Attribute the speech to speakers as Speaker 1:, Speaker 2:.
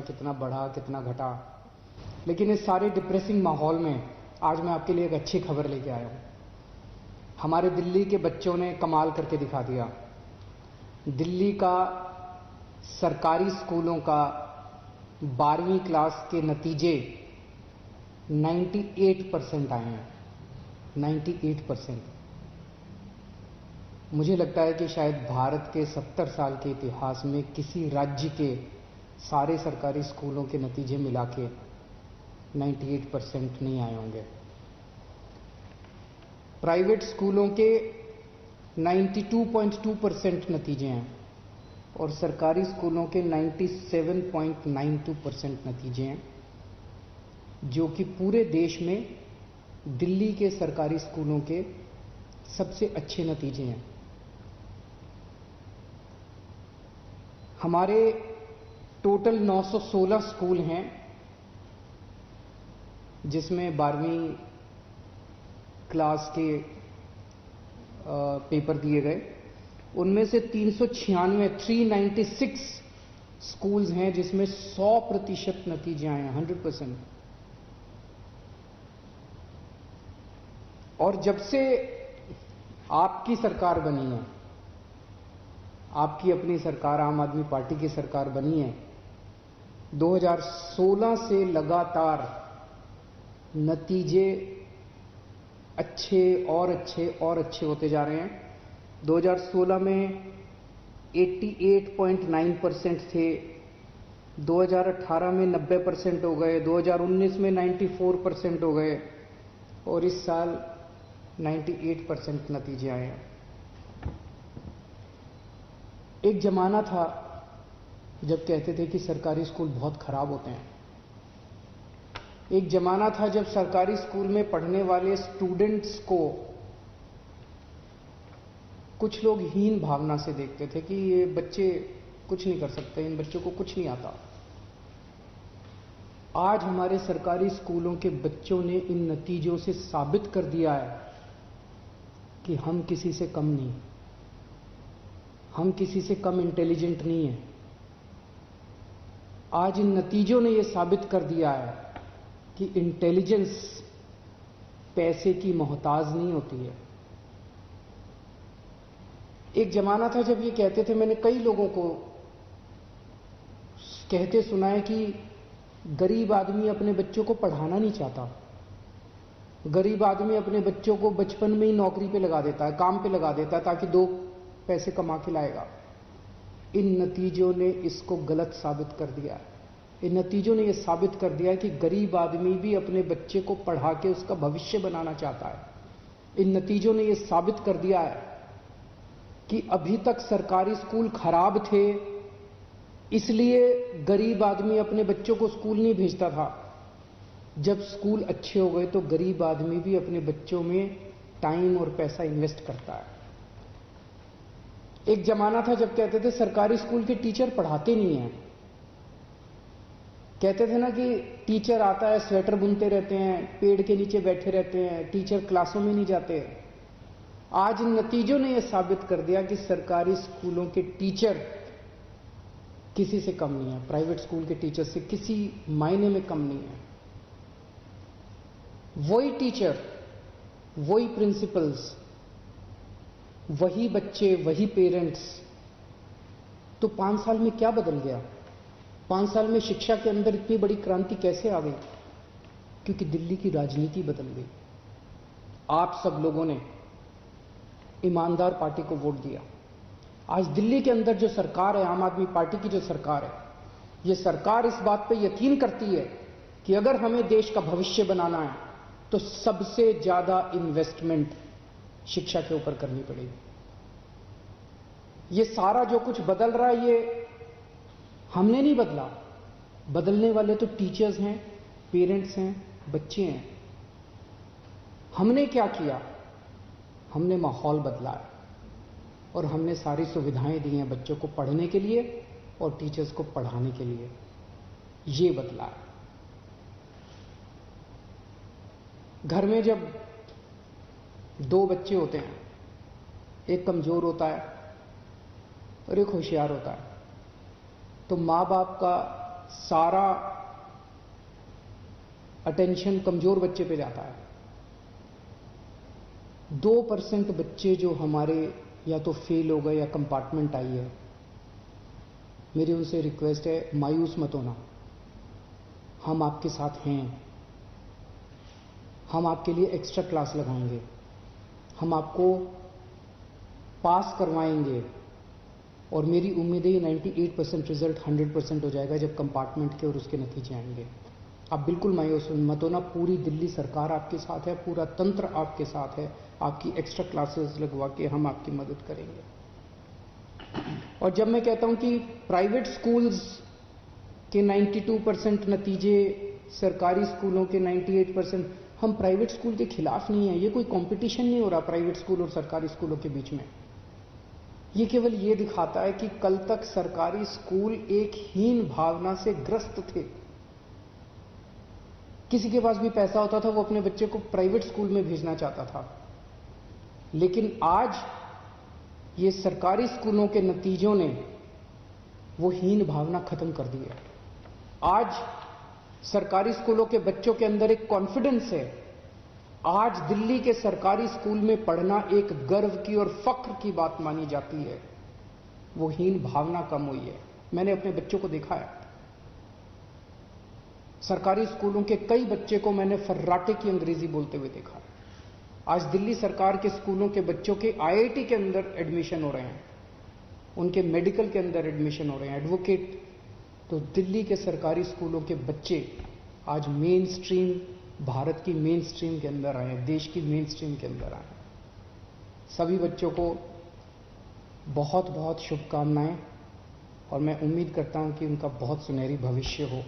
Speaker 1: में कितना बढ़ा कितना घटा, लेकिन इस सारे डिप्रेसिंग माहौल में आज मैं आपके लिए एक अच्छी खबर लेके आया हूँ। हमारे दिल्ली के बच्चों ने कमाल करके दिखा दिया। दिल्ली का सरकारी स्कूलों का 12वीं क्लास के नतीजे 98% आए हैं। 98%। मुझे लगता है कि शायद भारत के 70 साल के इतिहास में किसी राज्य के सारे सरकारी स्कूलों के नतीजे मिला के 98% नहीं आए होंगे। प्राइवेट स्कूलों के 92.2% नतीजे हैं और सरकारी स्कूलों के 97.92% नतीजे हैं, जो कि पूरे देश में दिल्ली के सरकारी स्कूलों के सबसे अच्छे नतीजे हैं। हमारे टोटल 916 स्कूल हैं जिसमें 12वीं क्लास के पेपर दिए गए। उनमें से 396 स्कूल्स हैं जिसमें 100% नतीजे आए हैं, 100%। और जब से आपकी सरकार बनी है, आपकी अपनी सरकार आम आदमी पार्टी की सरकार बनी है, 2016 से लगातार नतीजे अच्छे और अच्छे और अच्छे होते जा रहे हैं। 2016 में 88.9% थे, 2018 में 90% हो गए, 2019 में 94% हो गए और इस साल 98% नतीजे आए हैं। एक जमाना था जब कहते थे कि सरकारी स्कूल बहुत खराब होते हैं। एक जमाना था जब सरकारी स्कूल में पढ़ने वाले स्टूडेंट्स को कुछ लोग हीन भावना से देखते थे कि ये बच्चे कुछ नहीं कर सकते, इन बच्चों को कुछ नहीं आता। आज हमारे सरकारी स्कूलों के बच्चों ने इन नतीजों से साबित कर दिया है कि हम किसी से कम नहीं, हम किसी से कम इंटेलिजेंट नहीं है। आज इन नतीजों ने यह साबित कर दिया है कि इंटेलिजेंस पैसे की मोहताज नहीं होती है। एक जमाना था जब ये कहते थे, मैंने कई लोगों को कहते सुना है कि गरीब आदमी अपने बच्चों को पढ़ाना नहीं चाहता, गरीब आदमी अपने बच्चों को बचपन में ही नौकरी पे लगा देता है, काम पे लगा देता है ताकि 2 पैसे कमा के लाएगा। इन नतीजों ने इसको गलत साबित कर दिया है। इन नतीजों ने यह साबित कर दिया है कि गरीब आदमी भी अपने बच्चे को पढ़ा के उसका भविष्य बनाना चाहता है। इन नतीजों ने यह साबित कर दिया है कि अभी तक सरकारी स्कूल खराब थे, इसलिए गरीब आदमी अपने बच्चों को स्कूल नहीं भेजता था। जब स्कूल अच्छे हो गए तो गरीब आदमी भी अपने बच्चों में टाइम और पैसा इन्वेस्ट करता है। एक जमाना था जब कहते थे सरकारी स्कूल के टीचर पढ़ाते नहीं हैं। कहते थे ना कि टीचर आता है, स्वेटर बुनते रहते हैं, पेड़ के नीचे बैठे रहते हैं, टीचर क्लासों में नहीं जाते। आज इन नतीजों ने यह साबित कर दिया कि सरकारी स्कूलों के टीचर किसी से कम नहीं है, प्राइवेट स्कूल के टीचर से किसी मायने में कम नहीं है। वही टीचर, वही प्रिंसिपल्स, वही बच्चे, वही पेरेंट्स। तो 5 साल में क्या बदल गया? 5 साल में शिक्षा के अंदर इतनी बड़ी क्रांति कैसे आ गई? क्योंकि दिल्ली की राजनीति बदल गई। आप सब लोगों ने ईमानदार पार्टी को वोट दिया। आज दिल्ली के अंदर जो सरकार है, आम आदमी पार्टी की जो सरकार है, ये सरकार इस बात पे यकीन करती है कि अगर हमें देश का भविष्य बनाना है तो सबसे ज्यादा इन्वेस्टमेंट शिक्षा के ऊपर करनी पड़ेगी। ये सारा जो कुछ बदल रहा है ये हमने नहीं बदला, बदलने वाले तो टीचर्स हैं, पेरेंट्स हैं, बच्चे हैं। हमने क्या किया? हमने माहौल बदला है और हमने सारी सुविधाएं दी हैं बच्चों को पढ़ने के लिए और टीचर्स को पढ़ाने के लिए। ये बदला है। घर में जब 2 बच्चे होते हैं, एक कमजोर होता है और एक होशियार होता है, तो माँ बाप का सारा अटेंशन कमजोर बच्चे पे जाता है। 2% बच्चे जो हमारे या तो फेल हो गए या कंपार्टमेंट आई है, मेरी उनसे रिक्वेस्ट है, मायूस मत होना। हम आपके साथ हैं, हम आपके लिए एक्स्ट्रा क्लास लगाएंगे, हम आपको पास करवाएंगे और मेरी उम्मीद है 98% रिजल्ट 100% हो जाएगा जब कंपार्टमेंट के और उसके नतीजे आएंगे। आप बिल्कुल मायूस मत होना, पूरी दिल्ली सरकार आपके साथ है, पूरा तंत्र आपके साथ है, आपकी एक्स्ट्रा क्लासेस लगवा के हम आपकी मदद करेंगे। और जब मैं कहता हूं कि प्राइवेट स्कूल्स के 92% नतीजे, सरकारी स्कूलों के 98%, हम प्राइवेट स्कूल के खिलाफ नहीं है। ये कोई कंपटीशन नहीं हो रहा प्राइवेट स्कूल और सरकारी स्कूलों के बीच में। ये केवल ये दिखाता है कि कल तक सरकारी स्कूल एक हीन भावना से ग्रस्त थे। किसी के पास भी पैसा होता था वो अपने बच्चे को प्राइवेट स्कूल में भेजना चाहता था, लेकिन आज ये सरकारी स्कूलों के नतीजों ने वो हीन भावना खत्म कर दी है। आज सरकारी स्कूलों के बच्चों के अंदर एक कॉन्फिडेंस है। आज दिल्ली के सरकारी स्कूल में पढ़ना एक गर्व की और फख्र की बात मानी जाती है। वो हीन भावना कम हुई है। मैंने अपने बच्चों को देखा है। सरकारी स्कूलों के कई बच्चे को मैंने फर्राटे की अंग्रेजी बोलते हुए देखा है। आज दिल्ली सरकार के स्कूलों के बच्चों के आईआईटी के अंदर एडमिशन हो रहे हैं, उनके मेडिकल के अंदर एडमिशन हो रहे हैं, एडवोकेट। तो दिल्ली के सरकारी स्कूलों के बच्चे आज मेन स्ट्रीम, भारत की मेन स्ट्रीम के अंदर आए हैं, देश की मेन स्ट्रीम के अंदर आए हैं। सभी बच्चों को बहुत बहुत शुभकामनाएं और मैं उम्मीद करता हूं कि उनका बहुत सुनहरी भविष्य हो।